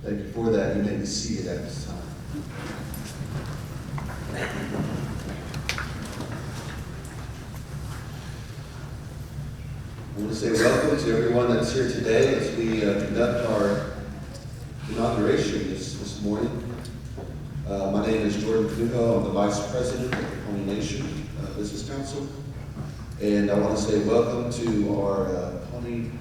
Thank you for that. You may be seated at this time. I want to say welcome to everyone that's here today as we conduct our inauguration this morning. My name is Jordan Kanuho. I'm the Vice President of the Pawnee Nation Business Council. And I want to say welcome to our Pawnee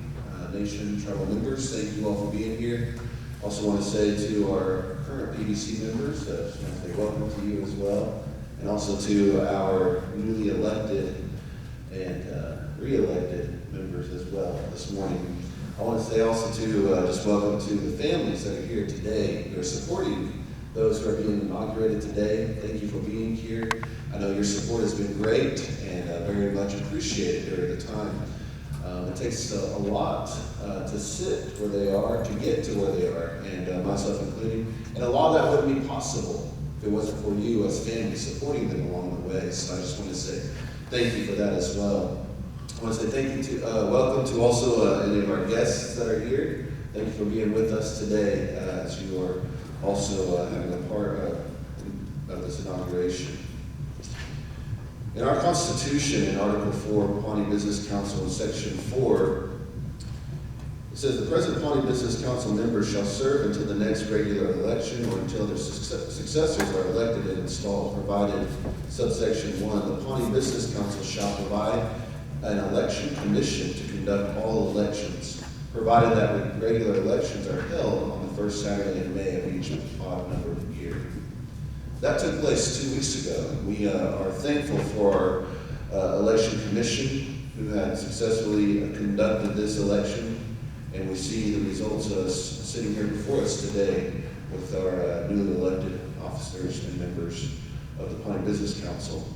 Nation tribal members. Thank you all for being here. Also want to say to our current PBC members, just want to say welcome to you as well. And also to our newly elected and re-elected members as well this morning. I want to say also to just welcome to the families that are here today who are supporting those who are being inaugurated today. Thank you for being here. I know your support has been great and very much appreciated during the time. It takes a lot to sit where they are, to get to where they are, and myself including. And a lot of that wouldn't be possible if it wasn't for you as families supporting them along the way. So I just want to say thank you for that as well. I want to say thank you to, welcome to also any of our guests that are here. Thank you for being with us today as you are also having a part of this inauguration. In our Constitution, in Article 4, Pawnee Business Council, in Section 4, it says, the present Pawnee Business Council members shall serve until the next regular election or until their successors are elected and installed, provided, subsection 1, the Pawnee Business Council shall provide an election commission to conduct all elections, provided that regular elections are held on the first Saturday in May of each odd numbered year. That took place 2 weeks ago. We are thankful for our election commission who had successfully conducted this election, and we see the results of us sitting here before us today with our newly elected officers and members of the Pawnee Business Council.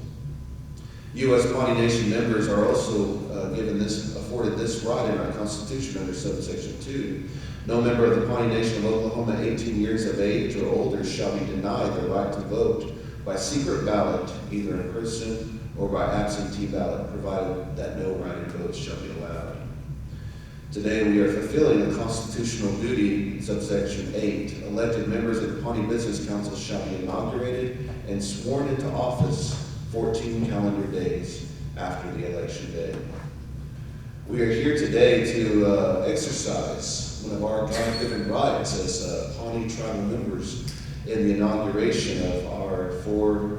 You as Pawnee Nation members are also afforded this right in our Constitution under subsection 2. No member of the Pawnee Nation of Oklahoma 18 years of age or older shall be denied the right to vote by secret ballot, either in person or by absentee ballot, provided that no write-in votes shall be allowed. Today we are fulfilling a constitutional duty, subsection 8. Elected members of the Pawnee Business Council shall be inaugurated and sworn into office 14 calendar days after the election day. We are here today to exercise one of our God-given rights as Pawnee tribal members in the inauguration of our 4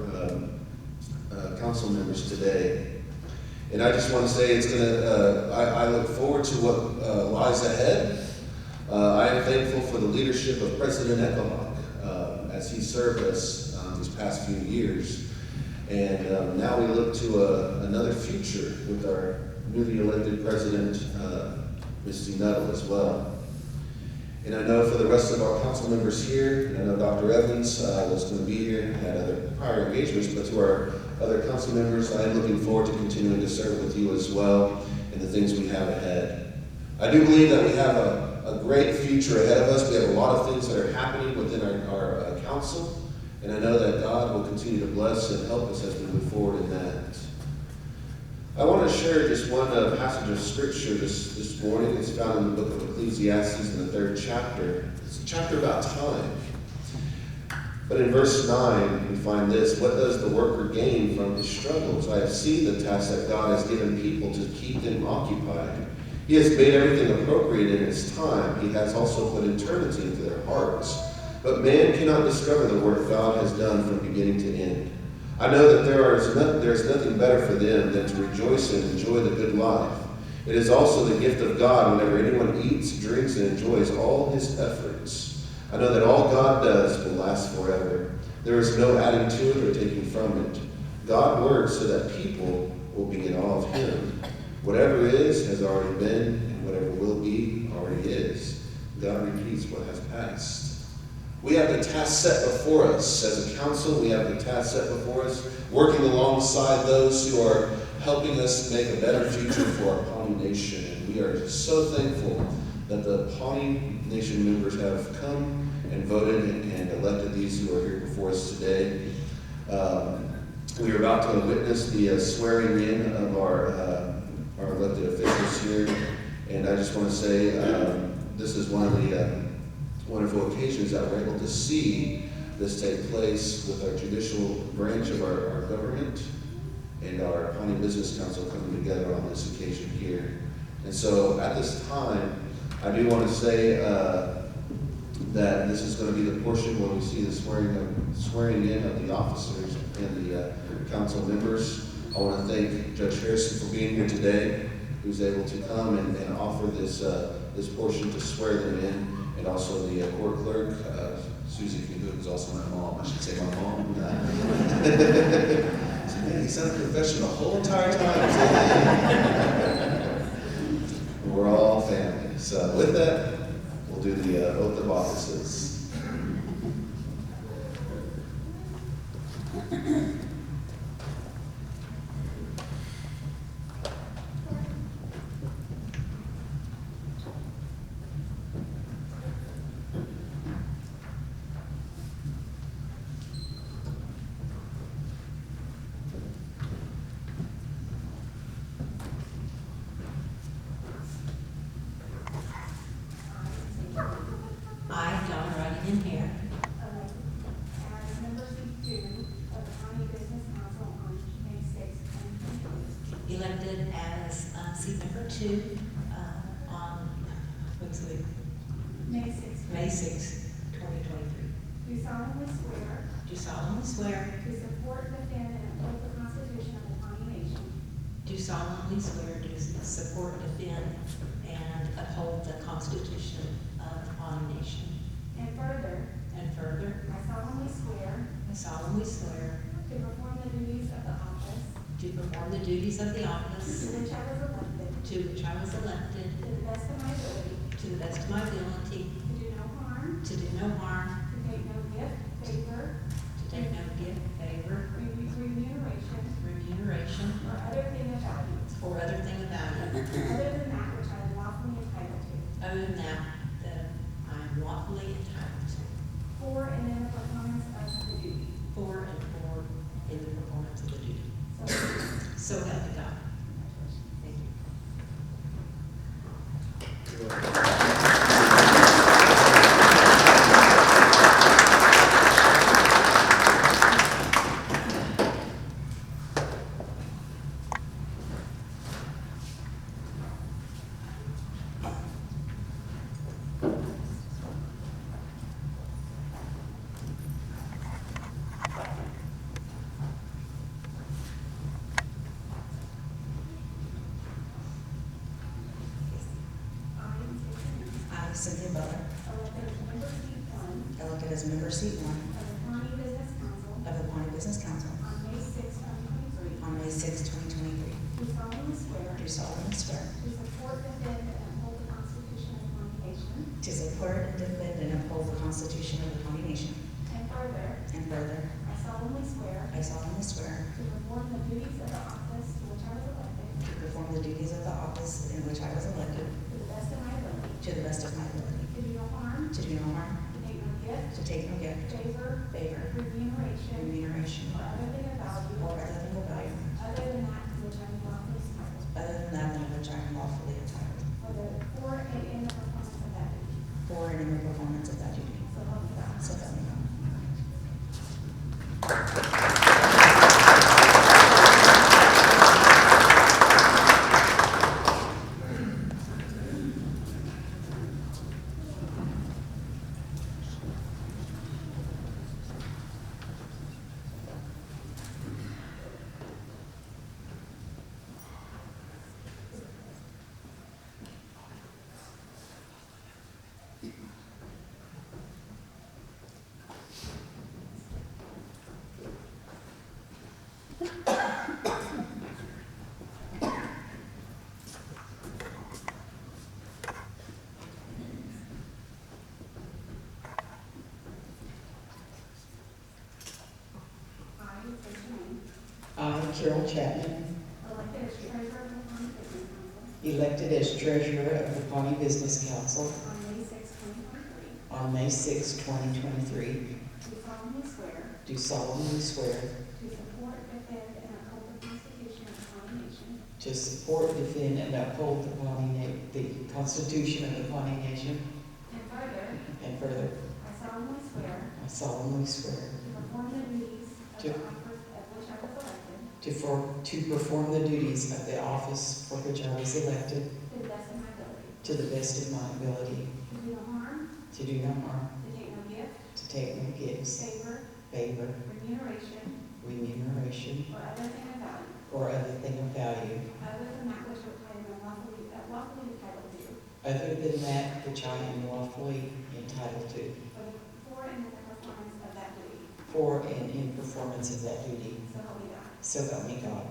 council members today. And I just want to say I look forward to what lies ahead. I am thankful for the leadership of President Eckelhock as he served us these past few years. And now we look to another future with our newly elected president, Misty Nuttle, as well. And I know for the rest of our council members here, and I know Dr. Evans was going to be here and had other prior engagements, but to our other council members, I am looking forward to continuing to serve with you as well in the things we have ahead. I do believe that we have a great future ahead of us. We have a lot of things that are happening within our council, and I know that God will continue to bless and help us as we move forward in that. I want to share just one passage of scripture this morning. It's found in the book of Ecclesiastes in the 3rd chapter. It's a chapter about time. But in verse 9, we find this: what does the worker gain from his struggles? I have seen the task that God has given people to keep them occupied. He has made everything appropriate in its time. He has also put eternity into their hearts. But man cannot discover the work God has done from beginning to end. I know that there is nothing better for them than to rejoice and enjoy the good life. It is also the gift of God whenever anyone eats, drinks, and enjoys all his efforts. I know that all God does will last forever. There is no adding to it or taking from it. God works so that people will be in awe of him. Whatever is has already been, and whatever will be already is. God repeats what has passed. We have the task set before us. As a council, we have the task set before us, working alongside those who are helping us make a better future for our Pawnee Nation. And we are just so thankful that the Pawnee Nation members have come and voted and elected these who are here before us today. We are about to witness the swearing in of our elected officials here, and I just want to say this is one of the wonderful occasions that we're able to see this take place with our judicial branch of our government and our Pawnee Business Council coming together on this occasion here. And so at this time, I do want to say that this is going to be the portion where we see the swearing in of the officers and the council members. I want to thank Judge Harrison for being here today, who's able to come and offer this portion to swear them in, and also the court clerk, Susie Kanuho, who's also my mom. I should say my mom. So, man, he sounded professional the whole entire time. We're all family. So with that, we'll do the oath of offices. Elected as seat number 2 on May 6, 2023. Do solemnly swear Do solemnly swear to support, defend, and uphold the Constitution of the Pawnee Nation do solemnly swear to support, defend, and uphold the Constitution of the Pawnee Nation. and further, I solemnly swear to perform the duties of the office to perform the duties of the office to which I was elected to which I was elected to the best of my ability, to the best of my ability, to do no harm, to do no harm, to take no gift, favor, to take no gift, favor, remuneration, or other thing of value, or other thing of value, other than that which I am lawfully entitled to, other than that I am lawfully entitled to, for and in the performance of the duty. for in the performance of the duty. So, So help me God. Thank you. I, Cynthia Butler, elected as member seat 1 elected as member seat 1 of the Pawnee Business Council of the Pawnee Business Council on May 6, 2023, on May 6, 2023, do solemnly swear do solemnly swear to support, defend, and uphold the Constitution of the Pawnee Nation, to support and defend and uphold the Constitution of the Pawnee Nation, and further, and further, I solemnly swear I solemnly swear to perform the duties of the office to which I was elected to perform the duties of the office in which I was elected, to the best of my ability. to the best of my ability, To do no harm. to do no harm, To take no gift. to take no gift, Favor. favor, Remuneration. remuneration, Or other thing of value. or other thing of value, Other than that to which I am lawfully entitled. other than that in which I am lawfully entitled, For and in the performance of that duty. for and in the performance of that duty. So help me God. So help me God. I, Carol Chapman, Elected as treasurer of the Pawnee Business Council. elected as treasurer of the Pawnee Business Council On May 6, 2023. on May 6, 2023, Do solemnly swear. do solemnly swear To support, defend, and uphold the Constitution of the Pawnee Nation. to support, defend, and uphold the Pawnee Nation. And further, I solemnly swear to perform the duties of the office for which I was elected. to the best of my ability, To the best of my ability. to do no harm, To do no harm. to take no gift, To take no gifts. favor, Remuneration. remuneration, Or other thing of value. or other thing of value, Other than that which I am lawfully entitled to. other than that which I am lawfully entitled to, For and in the performance of that duty. for and in performance of that duty. So help me God. So help me God.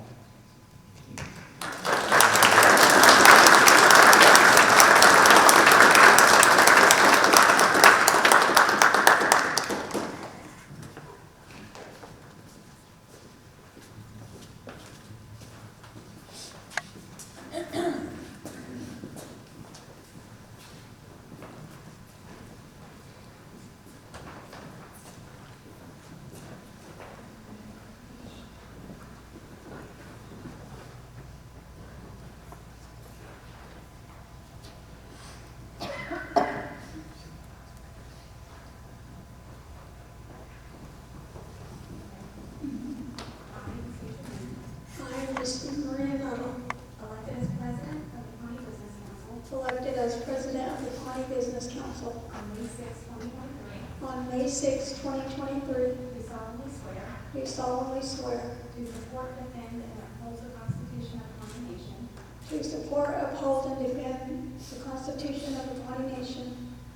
I, Misty Nuttle, elected as president of the Pawnee Business Council on May 6, 2023, do solemnly swear to support, defend, and uphold the Constitution of the Pawnee Nation, to support, uphold, and defend the Constitution of the Pawnee Nation,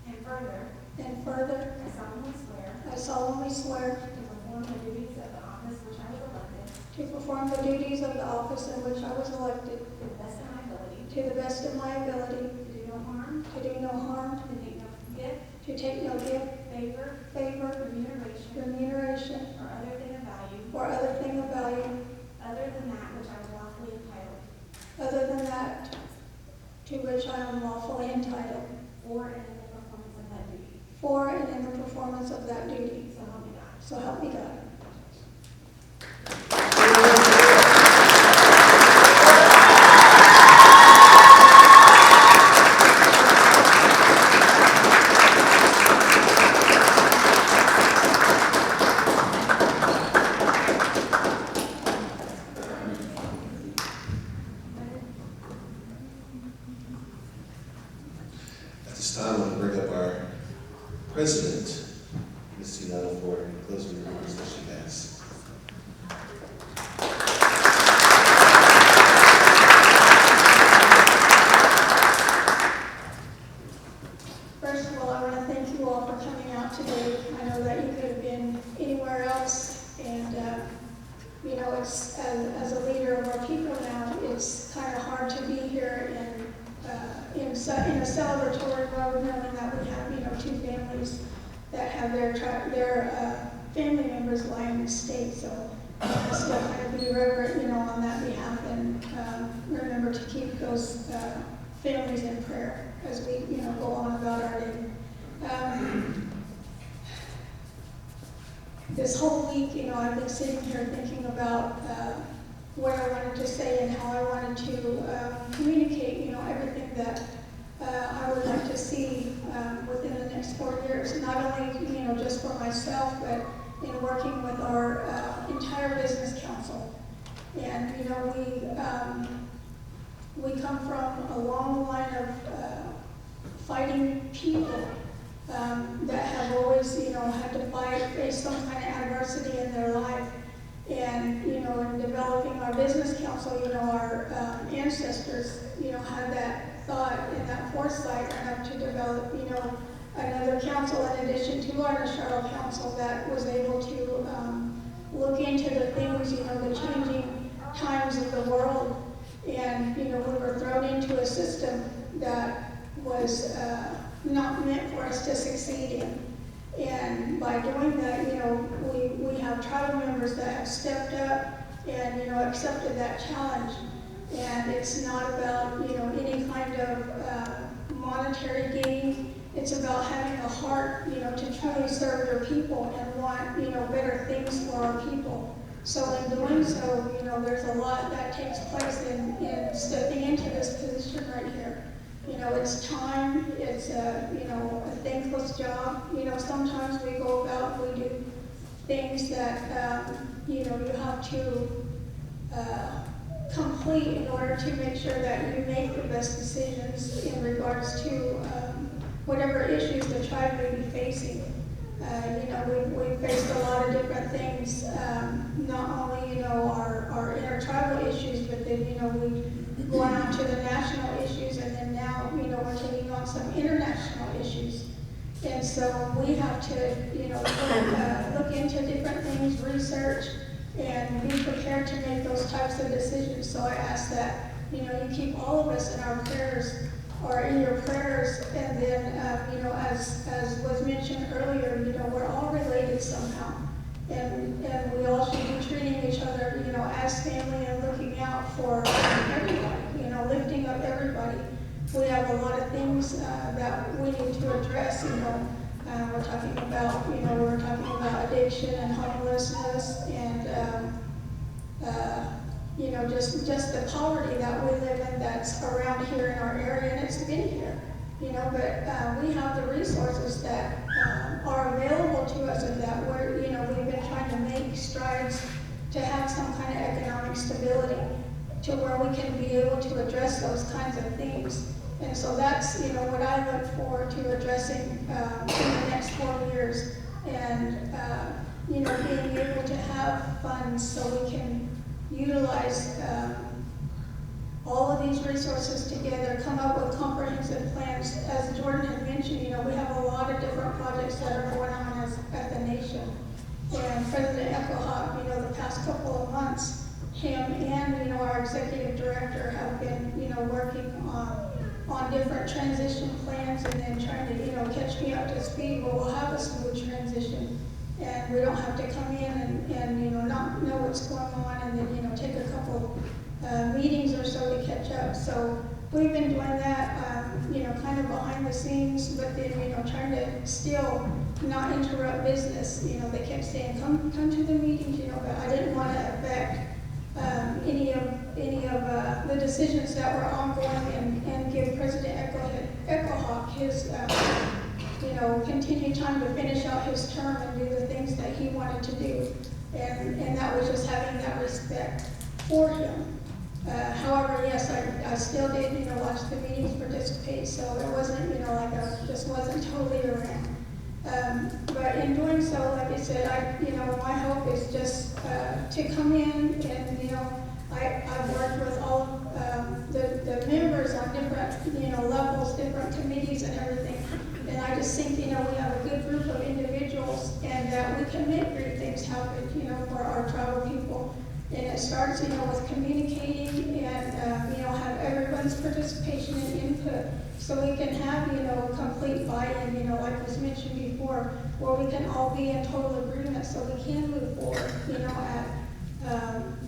and further, and further, I solemnly I solemnly swear swear to perform the duties of the office which I was elected to perform the duties of the office in which I was elected to the best of my ability, to the best of my ability, to do no harm, to do no harm, to take no gift, to take no gift, favor, favor, remuneration, remuneration, or other thing of value, or other thing of value other than that which I was lawfully entitled, other than that to which I am lawfully entitled, or in the performance of that duty. for and in the performance of that duty. So help me God. So help me God. At this time, I want to bring up our president, Misty Nuttle, for closing remarks that she has. First of all, I want to thank you all for coming out today. I know that you could have been anywhere else, and you know, it's as a leader of our people now, it's kind of hard to be here in a celebratory mode, knowing that we have, you know, two families that have their family members lying in the state. So still kind of be reverent, you know, on that behalf, and remember to keep those families in prayer as we, go on about our day. This whole week, I've been sitting here thinking about what I wanted to say and how I wanted to communicate, everything that I would like to see within the next 4 years. Not only, just for myself, but in working with our entire business council. And, we come from a long line of fighting people that have always, had to face some kind of adversity in their life. And, in developing our business council, our ancestors, had that thought and that foresight enough to develop, another council in addition to our Charlotte council that was able to look into the things, the changing times of the world. And, we were thrown into a system that was not meant for us to succeed in. And by doing that, we have tribal members that have stepped up and, accepted that challenge. And it's not about, any kind of monetary gain. It's about having a heart, to truly serve your people and want, better things for our people. So in doing so, there's a lot that takes place in stepping into this position right here. It's time, it's a thankless job. Sometimes we go about, we do things that, you have to complete in order to make sure that you make the best decisions in regards to whatever issues the tribe may be facing. We've faced a lot of different things, not only, our intertribal issues, but then, we've gone on to the national issues, and then now, we're taking on some international issues. And so we have to, look into different things, research, and be prepared to make those types of decisions. So I ask that, you keep all of us in our prayers, or in your prayers, and then, as was mentioned earlier, we're all related somehow. And we all should be treating each other, as family and looking out for everybody, lifting up everybody. We have a lot of things that we need to address, we're talking about addiction and homelessness and, just the poverty that we live in that's around here in our area, and it's been here, but we have the resources that are available to us, and that we've been trying to make strides to have some kind of economic stability to where we can be able to address those kinds of things. And so that's, what I look forward to addressing in the next 4 years, and, being able to have funds so we can utilize all of these resources together, come up with comprehensive plans. As Jordan had mentioned, we have a lot of different projects that are going on as the nation. And President Echohawk, the past couple of months, him and, our executive director have been, working on different transition plans, and then trying to, catch me up to speed. Well, we'll have a smooth transition, and we don't have to come in and not know what's going on, and then, take a couple meetings or so to catch up. So we've been doing that, kind of behind the scenes, but then, trying to still not interrupt business. They kept saying, come to the meetings, but I didn't want to affect any of the decisions that were ongoing, and give President Echohawk his, continued time to finish out his term and do the things that he wanted to do. And that was just having that respect for him. However, yes, I still did, watch the meetings, participate, so it wasn't, like I just wasn't totally around. But in doing so, like I said, my hope is just to come in and, I've worked with all the members on different, levels, different committees and everything. And I just think, we have a good group of individuals, and that we can make great things happen, for our tribal people. And it starts, with communicating and, have everyone's participation and input, so we can have, complete buy-in, like was mentioned before, where we can all be in total agreement, so we can move forward, at,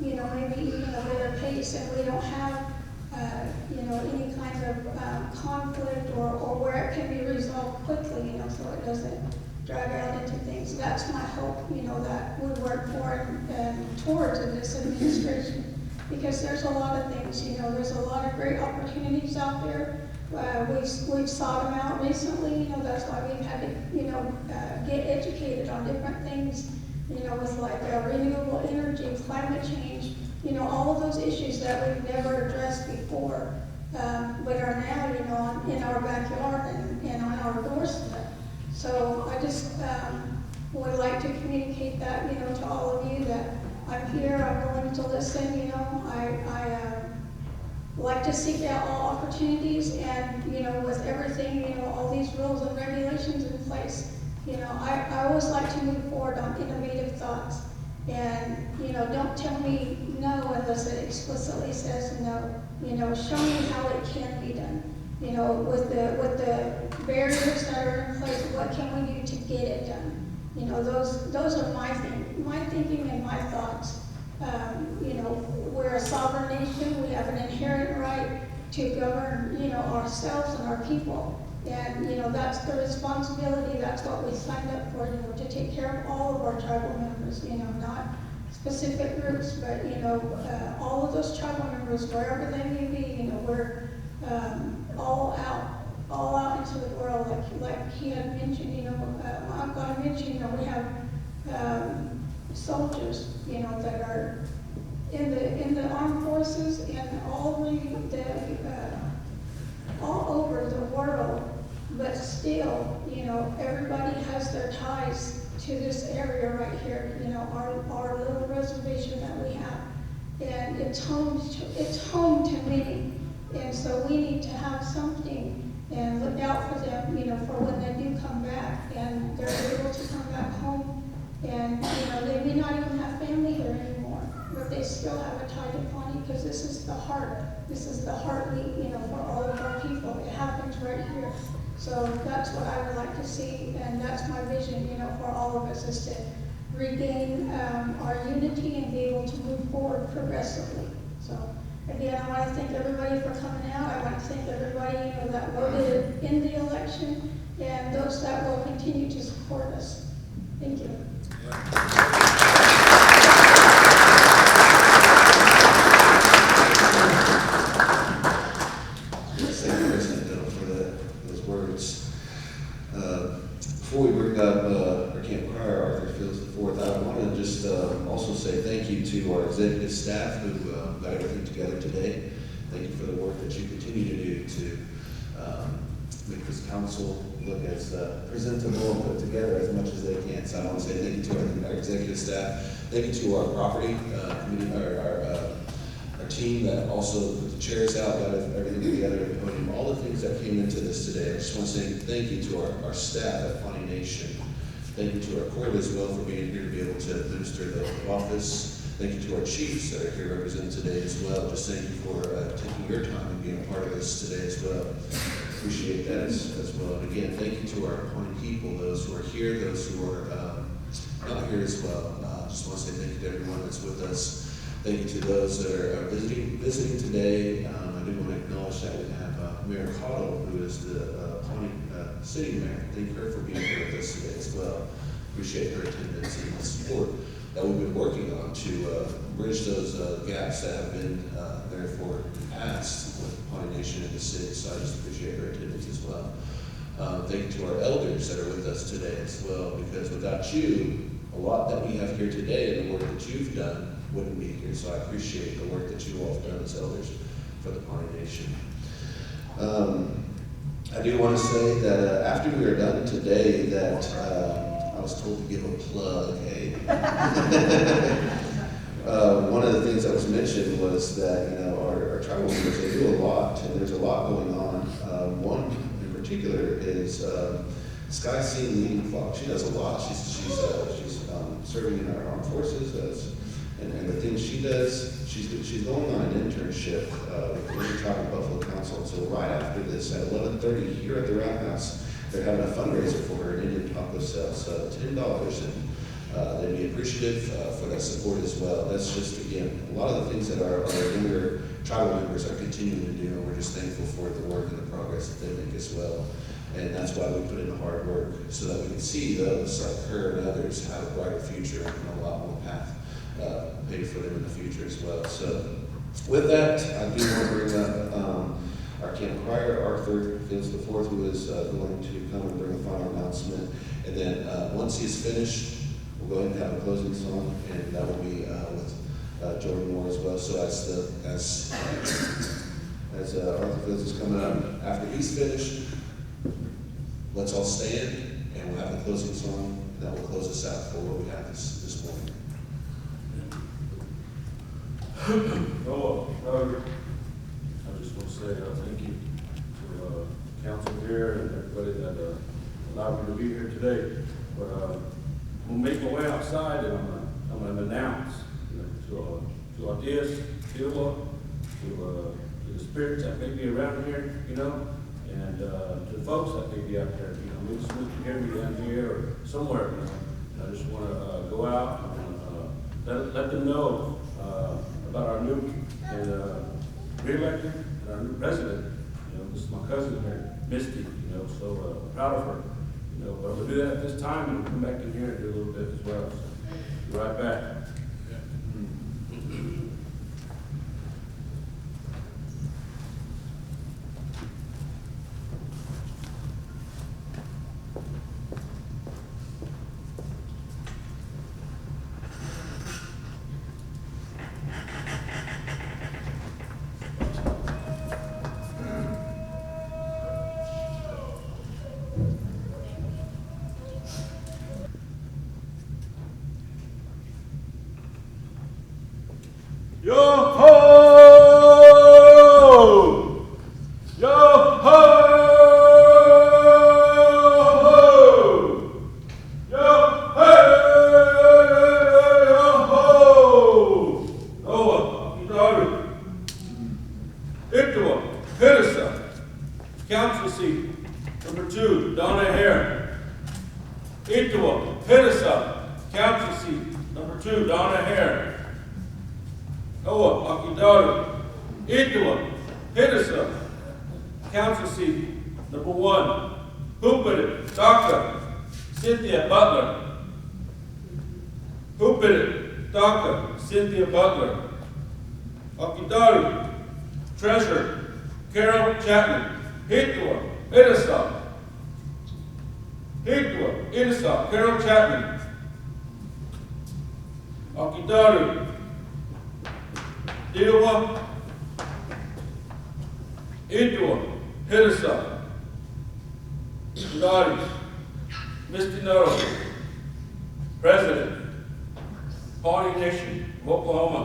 maybe even a better pace, and we don't have any kind of conflict or where it can be resolved quickly, so it doesn't drag out into things. That's my hope, that we work for and towards in this administration, because there's a lot of things, there's a lot of great opportunities out there. We've sought them out recently, that's why we've had to, get educated on different things, with like renewable energy, climate change, all of those issues that we've never addressed before, but are now, in our backyard and on our doorstep. So I just would like to communicate that, to all of you, that I'm here, I'm willing to listen, I like to seek out all opportunities, and, with everything, all these rules and regulations in place, I always like to move forward on innovative thoughts. And, don't tell me no unless it explicitly says no. Show me how it can be done. With the barriers that are in place, what can we do to get it done? Those are my thinking and my thoughts. We're a sovereign nation. We have an inherent right to govern, ourselves and our people. And, that's the responsibility. That's what we signed up for, to take care of all of our tribal members, not specific groups, but, all of those tribal members, wherever they may be, we're all out into the world, like he had mentioned, my uncle had mentioned, we have soldiers, that are in the armed forces and all over the world, but still, everybody has their ties to this area right here, our little reservation that we have, and it's home to many, and so we need to have something and look out for them, for when they do come back and they're able to come back home, and they may not even have family here anymore, but they still have a tie to Pawnee, because this is the heartbeat, for all of our people. It happens right here. So that's what I would like to see, and that's my vision, for all of us, is to regain our unity and be able to move forward progressively. So again, I want to thank everybody for coming out. I want to thank everybody, that voted in the election, and those that will continue to support us. Thank you. Before we bring up our Camp Crier, Arthur Fields IV, I want to just also say thank you to our executive staff who got everything together today. Thank you for the work that you continue to do to make this council look as presentable and put together as much as they can. So I want to say thank you to our executive staff. Thank you to our property committee, our team that also put the chairs out, got everything together, the podium, all the things that came into this today. I just want to say thank you to our staff at Pawnee Nation. Thank you to our court as well for being here to be able to administer the oath of office. Thank you to our chiefs that are here represented today as well. Just thank you for taking your time and being a part of this today as well. Appreciate that as well. And again, thank you to our Pawnee people, those who are here, those who are not here as well. Just want to say thank you to everyone that's with us. Thank you to those that are visiting today. I do want to acknowledge that we have Mayor Cottle, who is the Pawnee City Mayor. Thank her for being here with us today as well. Appreciate her attendance and the support that we've been working on to bridge those gaps that have been there for the past with Pawnee Nation in the city. So I just appreciate her attendance as well. Thank you to our elders that are with us today as well, because without you, a lot that we have here today and the work that you've done wouldn't be here. So I appreciate the work that you all have done as elders for the Pawnee Nation. I do want to say that after we are done today, that I was told to give a plug. Hey, one of the things that was mentioned was that our tribal members, they do a lot, and there's a lot going on. One in particular is Sky Scene Leading Flock. She does a lot. She's serving in our armed forces and the things she does, she's going on an internship with the Indian Tribe Buffalo Council. And so right after this, at 11:30 here at the Roundhouse, they're having a fundraiser for her, an Indian taco sale, so $10, and they'd be appreciative for that support as well. That's just, again, a lot of the things that our younger tribal tribal members are continuing to do, and we're just thankful for the work and the progress that they make as well. And that's why we put in the hard work, so that we can see those like her and others have a brighter future and a lot more path paid for them in the future as well. So with that, I do want to bring up our camp crier, Arthur Fields IV, who is going to come and bring a final announcement. And then once he is finished, we'll go ahead and have a closing song, and that will be with Jordan Moore as well. So as Arthur Fields is coming up, after he's finished, let's all stand, and we'll have the closing song, and that will close us out for what we have this morning. Oh, I just want to say thank you to council here and everybody that allowed me to be here today. But I'm gonna make my way outside, and I'm gonna announce to our dears, to the spirits that may be around here, and to the folks that may be out there, maybe some can hear me down here or somewhere. And I just want to go out and let them know about our new and re-elected and our new president. This is my cousin here, Misty. So proud of her. But I'm gonna do that at this time, and come back in here and do a little bit as well. So be right back. Yo-ho! Yo-ho! Yo-ho! Yo-ho! Noah, daughter. Ictua, Hidasa. Council Seat number 2, Dawna Hare. Ictua, Hidasa. Council Seat number 2, Dawna Hare. Noah, Akidari, Idua, Hidasa, Council Seat number 1, Hoopit, Dr. Cynthia Butler. Hoopit, Dr. Cynthia Butler. Akidari, Treasurer, Carol Chapman. Hidua, Hidasa. Hidua, Hidasa, Carol Chapman. Akidari, Idua, Hidasa, Udari, Misty Nuttle, President, Pawnee Nation of Oklahoma.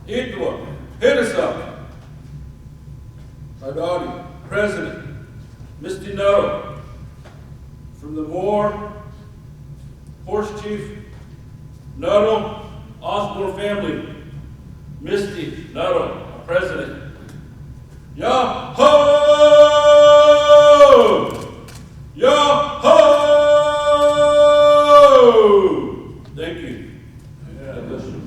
Idua, Hidasa, Udari, President, Misty Nuttle, from the Moore, HorseChief, Nuttle, Osborne family. Misty Nuttle, President. Yo-ho! Yo-ho! Thank you. Yeah, God bless you.